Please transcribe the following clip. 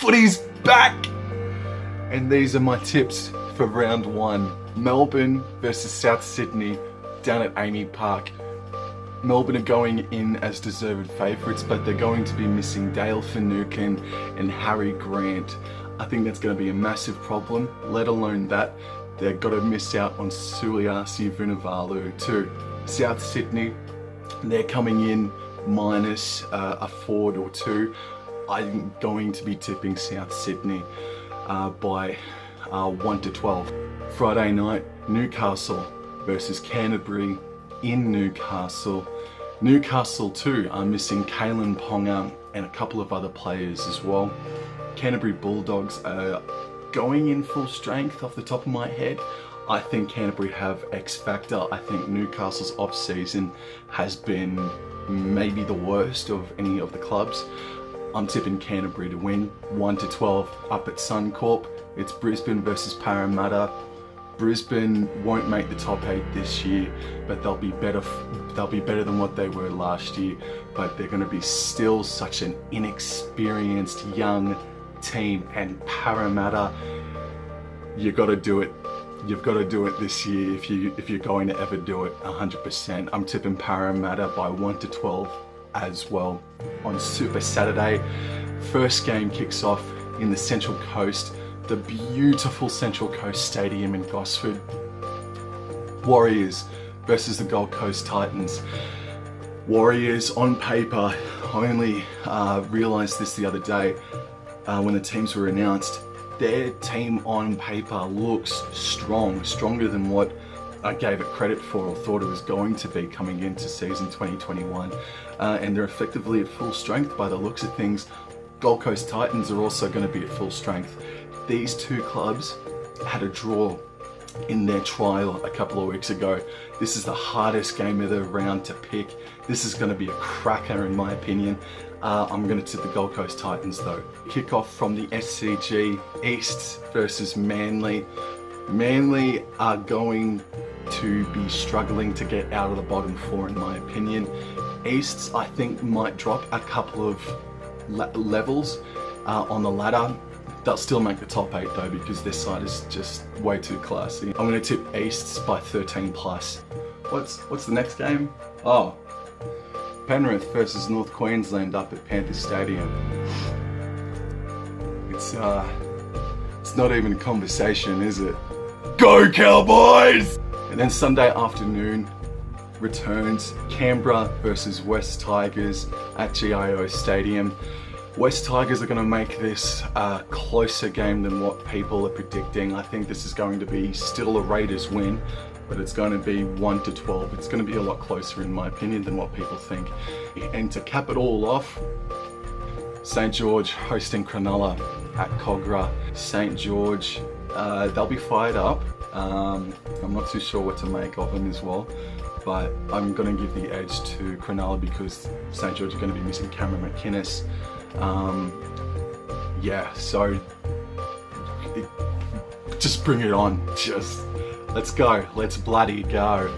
Footy's back! And these are my tips for round one. Melbourne versus South Sydney down at Amy Park. Melbourne are going in as deserved favourites, but they're going to be missing Dale Finucane and Harry Grant. I think that's going to be a massive problem, let alone that they've got to miss out on Suliasi Vunivalu too. South Sydney, they're coming in minus a forward or two. I'm going to be tipping South Sydney by 1-12. Friday night, Newcastle versus Canterbury in Newcastle. Newcastle too are missing Kalen Ponga and a couple of other players as well. Canterbury Bulldogs are going in full strength off the top of my head. I think Canterbury have X factor. I think Newcastle's off season has been maybe the worst of any of the clubs. I'm tipping Canterbury to win 1-12 up at Suncorp. It's Brisbane versus Parramatta. Brisbane won't make the top 8 this year, but they'll be better than what they were last year. But they're going to be still such an inexperienced young team, and Parramatta, you got to do it. You've got to do it this year if you're going to ever do it 100%. I'm tipping Parramatta by 1-12 as well. On Super Saturday, first game kicks off in the Central Coast, the beautiful Central Coast Stadium in Gosford. Warriors versus the Gold Coast Titans. Warriors on paper, I only realised this the other day when the teams were announced. Their team on paper looks strong, stronger than what I gave it credit for or thought it was going to be coming into season 2021. And they're effectively at full strength by the looks of things. Gold Coast Titans are also going to be at full strength. These two clubs had a draw in their trial a couple of weeks ago. This is the hardest game of the round to pick. This is going to be a cracker in my opinion. I'm going to tip the Gold Coast Titans though. Kick off from the SCG, East versus Manly. Manly are going to be struggling to get out of the bottom 4 in my opinion. East, I think, might drop a couple of levels on the ladder. They'll still make the top 8 though, because their side is just way too classy. I'm going to tip East by 13+. What's the next game? Oh, Penrith versus North Queensland up at Panthers Stadium. It's not even a conversation, is it? Go Cowboys! And then Sunday afternoon returns Canberra versus West Tigers at GIO Stadium. West Tigers are going to make this a closer game than what people are predicting. I think this is going to be still a Raiders win, but it's going to be 1-12. It's going to be a lot closer in my opinion than what people think. And to cap it all off, St George hosting Cronulla at Cogra. St George, they'll be fired up. I'm not too sure what to make of them as well, but I'm going to give the edge to Cronulla because St George are going to be missing Cameron McInnes. Yeah, so just bring it on. Just let's go. Let's bloody go.